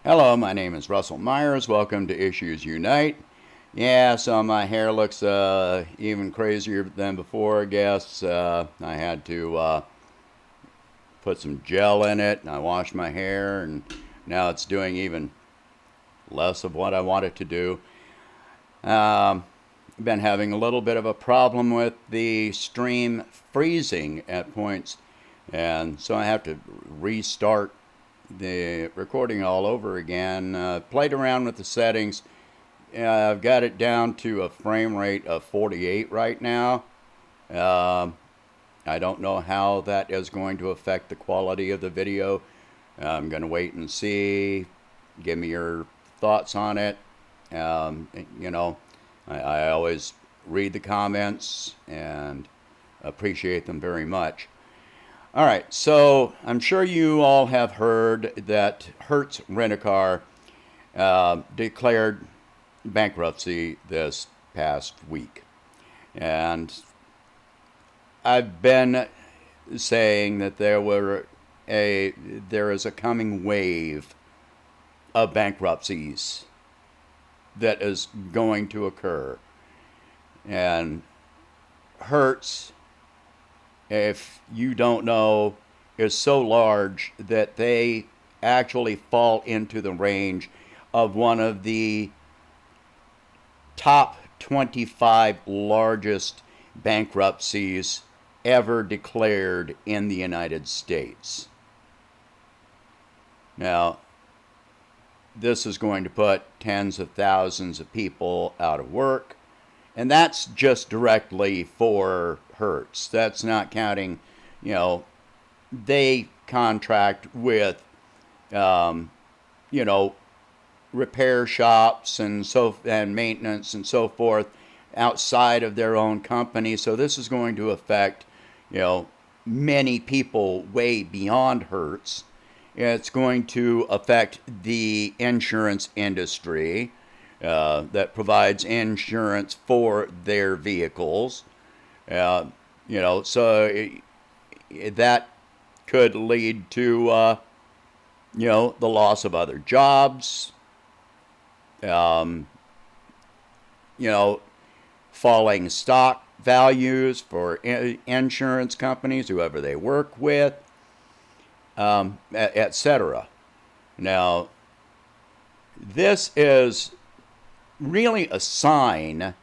Hello, my name is Russell Myers. Welcome to Issues Unite. Yeah, so my hair looks even crazier than before, I guess. I had to put some gel in it, and I washed my hair, and now it's doing even less of what I want it to do. Um, been having a little bit of a problem with the stream freezing at points, and so I have to restart the recording all over again. Played around with the settings. I've got it down to a frame rate of 48 right now. Um I don't know how that is going to affect the quality of the video. I'm going to wait and see. Give me your thoughts on it. Um, you know, I always read the comments and appreciate them very much. All right, so I'm sure you all have heard that Hertz Rent-A-Car declared bankruptcy this past week. And I've been saying that there is a coming wave of bankruptcies that is going to occur. And Hertz, if you don't know, is so large that they actually fall into the range of one of the top 25 largest bankruptcies ever declared in the United States. Now, this is going to put tens of thousands of people out of work, and that's just directly for Hertz. That's not counting, you know, they contract with, um, you know, repair shops and maintenance and so forth outside of their own company. So this is going to affect, you know, many people way beyond Hertz. It's going to affect the insurance industry that provides insurance for their vehicles. Uh, so that could lead to, the loss of other jobs, um, you know, falling stock values for insurance companies, whoever they work with, etc. Now, this is really a sign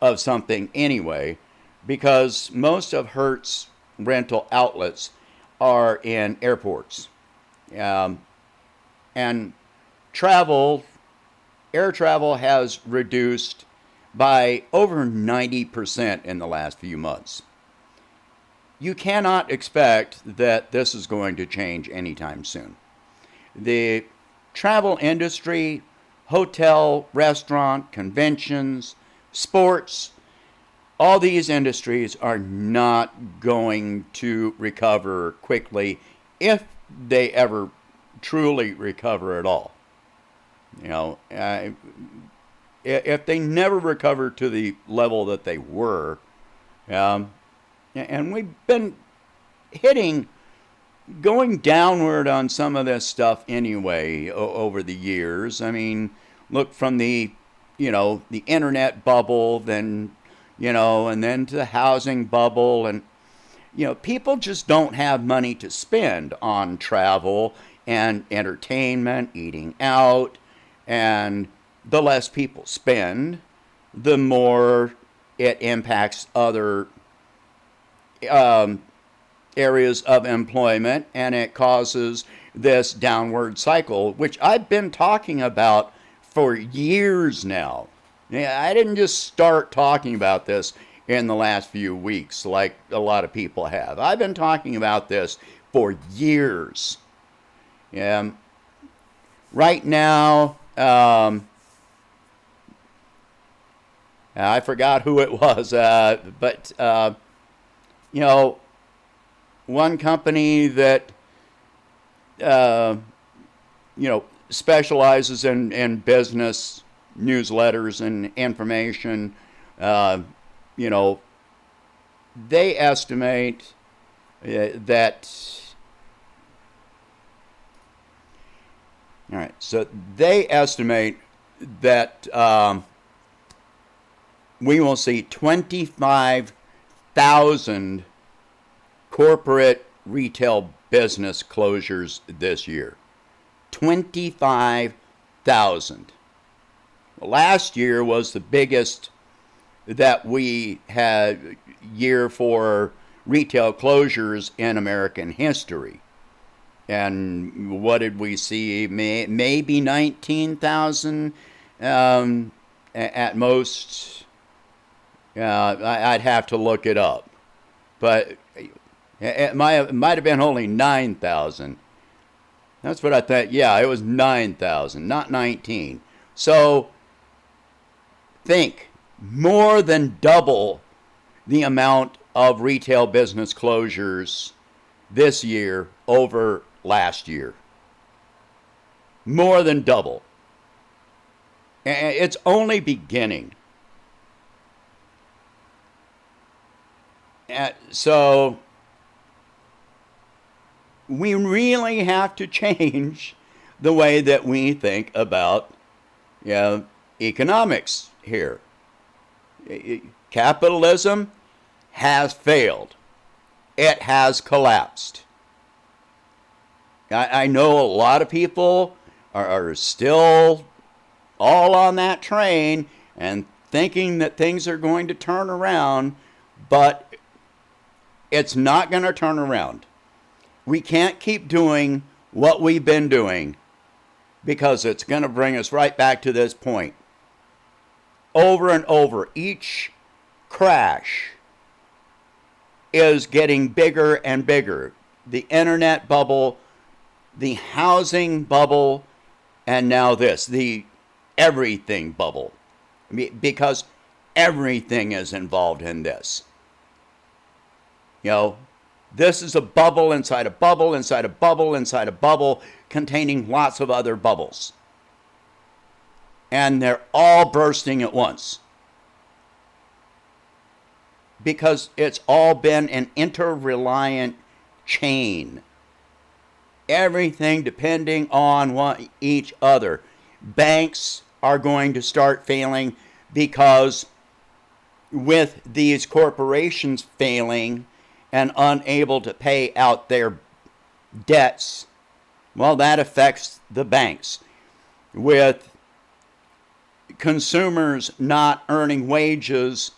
of something anyway, because most of Hertz rental outlets are in airports. Um, and travel, air travel has reduced by over 90% in the last few months. You cannot expect that this is going to change anytime soon. The travel industry, hotel, restaurant, conventions, sports, all these industries are not going to recover quickly if they ever truly recover at all. You know, if they never recover to the level that they were, um, and we've been hitting, going downward on some of this stuff anyway over the years. I mean, look from the internet bubble, then, and then to the housing bubble, and people just don't have money to spend on travel and entertainment, eating out, and the less people spend, the more it impacts other um, areas of employment, and it causes this downward cycle, which I've been talking about for years now. Yeah, I didn't just start talking about this in the last few weeks like a lot of people have. I've been talking about this for years. Um, right now, I forgot who it was, but you know, one company that uh, specializes in business newsletters and information. Uh, you know, they estimate that All right. So they estimate that we will see 25,000 corporate retail business closures this year. 25,000. Last year was the biggest that we had year for retail closures in American history. And what did we see? Maybe 19,000 at most. I'd have to look it up. But it might have been only 9,000. That's what I thought. Yeah, it was 9,000, not 19. So think more than double the amount of retail business closures this year over last year. More than double. And it's only beginning. So we really have to change the way that we think about economics here. Capitalism has failed. It has collapsed. I know a lot of people are still all on that train and thinking that things are going to turn around, but it's not going to turn around. We can't keep doing what we've been doing because it's going to bring us right back to this point. Over and over, each crash is getting bigger and bigger. The internet bubble, the housing bubble, and now this, the everything bubble. Because everything is involved in this. This is a bubble inside a bubble inside a bubble inside a bubble containing lots of other bubbles. And they're all bursting at once. Because it's all been an interreliant chain. Everything depending on each other. Banks are going to start failing because with these corporations failing and unable to pay out their debts, well, that affects the banks. With consumers not earning wages,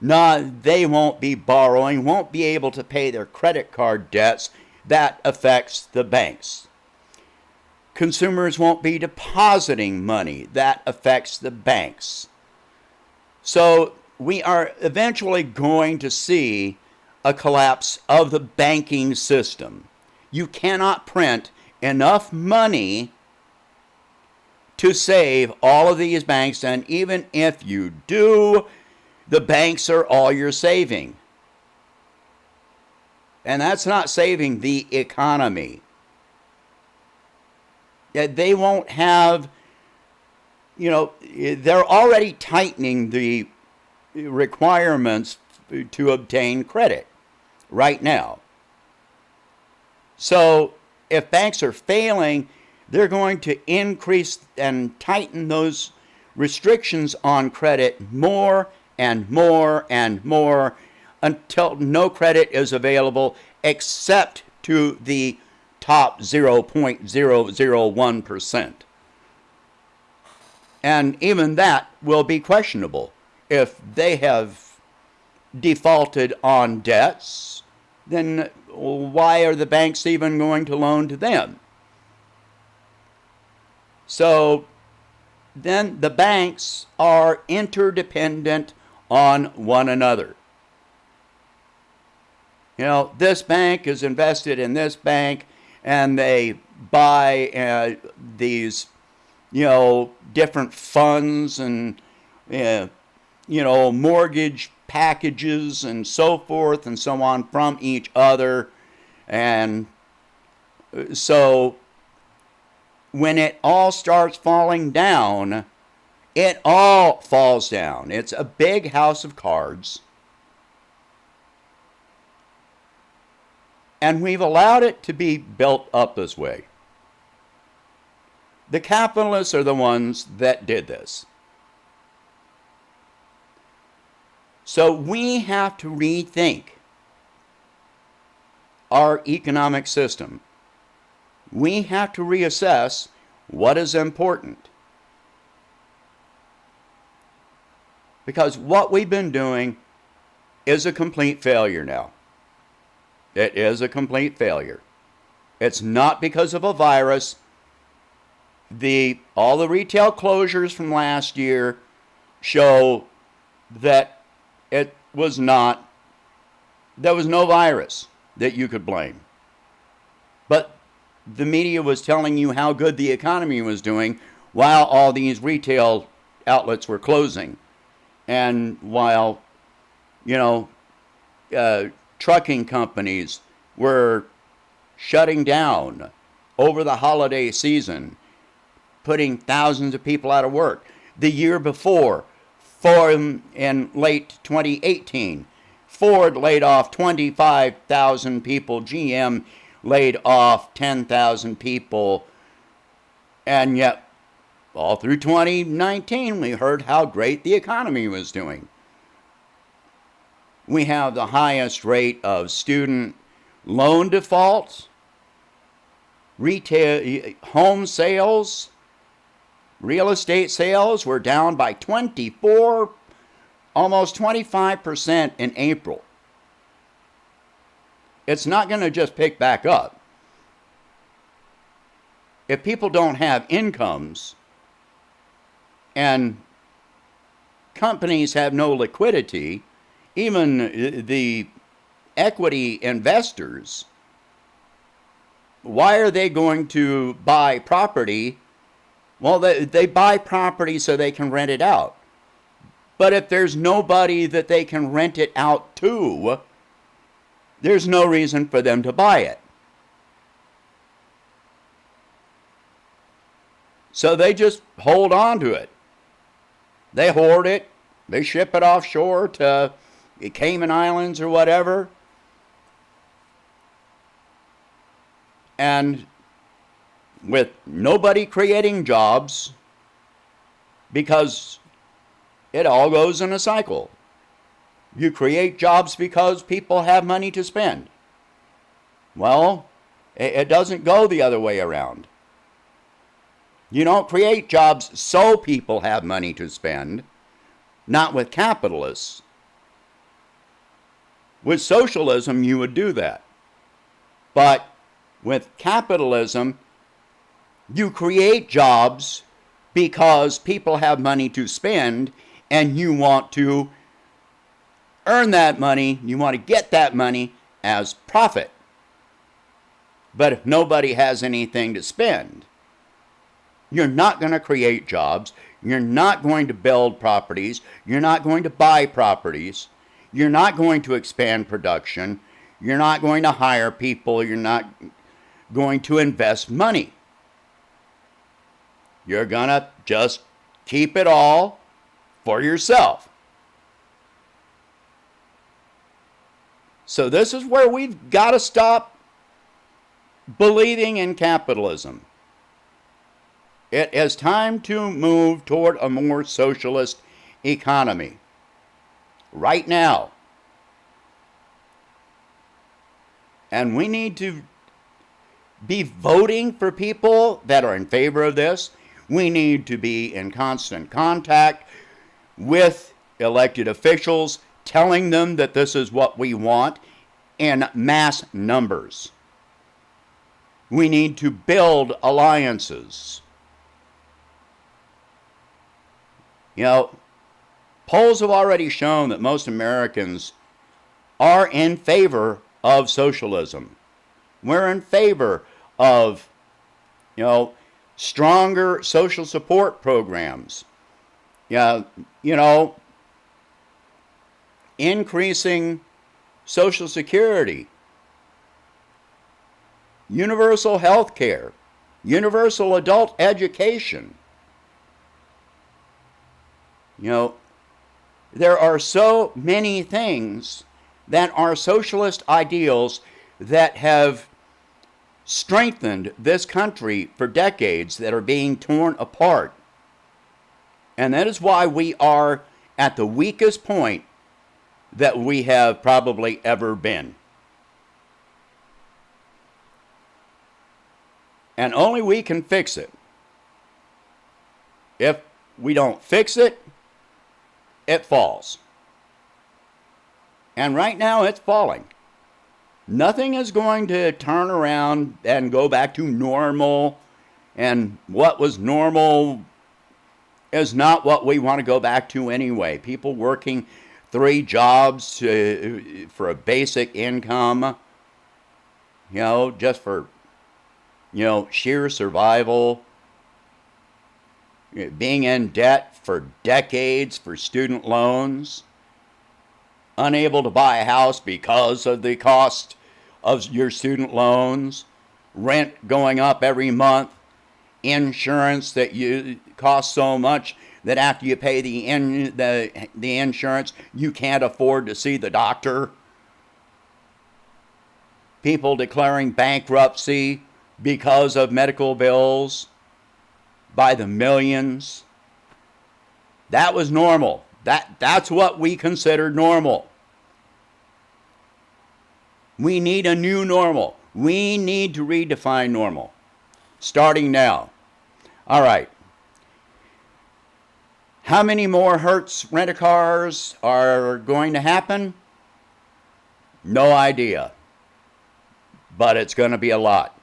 they won't be borrowing, won't be able to pay their credit card debts. That affects the banks. Consumers won't be depositing money. That affects the banks. So we are eventually going to see a collapse of the banking system. You cannot print enough money to save all of these banks, and even if you do, the banks are all you're saving. And that's not saving the economy. They won't have, they're already tightening the requirements to obtain credit right now. So if banks are failing, they're going to increase and tighten those restrictions on credit more and more and more until no credit is available except to the top 0.001%. And even that will be questionable. If they have defaulted on debts, then why are the banks even going to loan to them? So then the banks are interdependent on one another. This bank is invested in this bank, and they buy these, different funds and, mortgage packages and so forth and so on from each other. And so when it all starts falling down, it all falls down. It's a big house of cards. And we've allowed it to be built up this way. The capitalists are the ones that did this. So we have to rethink our economic system. We have to reassess what is important. Because what we've been doing is a complete failure now. It is a complete failure. It's not because of a virus. All the retail closures from last year show that it was not, there was no virus that you could blame. But the media was telling you how good the economy was doing while all these retail outlets were closing. And while, trucking companies were shutting down over the holiday season, putting thousands of people out of work. The year before, in late 2018, Ford laid off 25,000 people, GM laid off 10,000 people, and yet all through 2019 we heard how great the economy was doing. We have the highest rate of student loan defaults, retail home sales, real estate sales were down by 24, almost 25% in April. It's not going to just pick back up. If people don't have incomes and companies have no liquidity, even the equity investors, why are they going to buy property? Well, they buy property so they can rent it out. But if there's nobody that they can rent it out to, there's no reason for them to buy it. So they just hold on to it. They hoard it. They ship it offshore to the Cayman Islands or whatever. And with nobody creating jobs, because it all goes in a cycle. You create jobs because people have money to spend. Well, it doesn't go the other way around. You don't create jobs so people have money to spend. Not with capitalists. With socialism, you would do that. But with capitalism, you create jobs because people have money to spend, and you want to earn that money, you want to get that money as profit. But if nobody has anything to spend, you're not going to create jobs, you're not going to build properties, you're not going to buy properties, you're not going to expand production, you're not going to hire people, you're not going to invest money. You're going to just keep it all for yourself. So this is where we've got to stop believing in capitalism. It is time to move toward a more socialist economy. Right now. And we need to be voting for people that are in favor of this. We need to be in constant contact with elected officials, telling them that this is what we want in mass numbers. We need to build alliances. Polls have already shown that most Americans are in favor of socialism. We're in favor of, stronger social support programs. Increasing Social Security, universal health care, universal adult education. There are so many things that are socialist ideals that have strengthened this country for decades that are being torn apart. And that is why we are at the weakest point that we have probably ever been. And only we can fix it. If we don't fix it, it falls. And right now it's falling. Nothing is going to turn around and go back to normal. And what was normal is not what we want to go back to anyway. People working 3 jobs for a basic income, just for, sheer survival. Being in debt for decades for student loans. Unable to buy a house because of the cost of your student loans. Rent going up every month. Insurance that costs so much that after you pay the insurance, you can't afford to see the doctor. People declaring bankruptcy because of medical bills by the millions. That was normal. That's what we considered normal. We need a new normal. We need to redefine normal. Starting now. All right. How many more Hertz rent-a-cars are going to happen? No idea. But it's going to be a lot.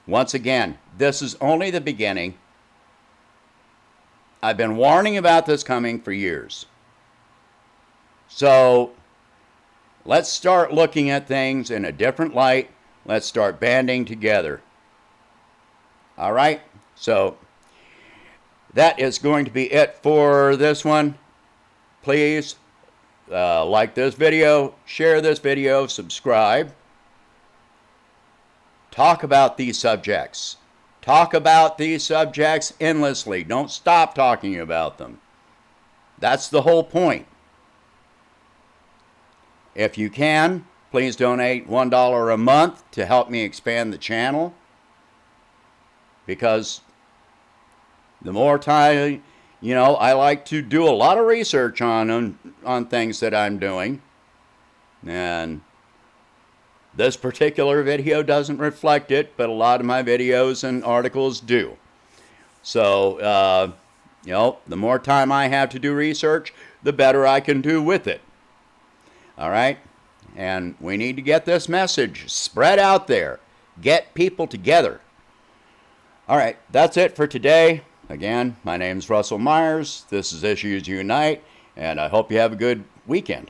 Once again, this is only the beginning. I've been warning about this coming for years. So, let's start looking at things in a different light. Let's start banding together. All right? So, that is going to be it for this one. Please like this video, share this video, subscribe. Talk about these subjects. Talk about these subjects endlessly. Don't stop talking about them. That's the whole point. If you can, please donate $1 a month to help me expand the channel. Because the more time, I like to do a lot of research on things that I'm doing. And this particular video doesn't reflect it, but a lot of my videos and articles do. So, the more time I have to do research, the better I can do with it. All right? And we need to get this message spread out there. Get people together. All right, that's it for today. Again, my name's Russell Myers. This is Issues Unite, and I hope you have a good weekend.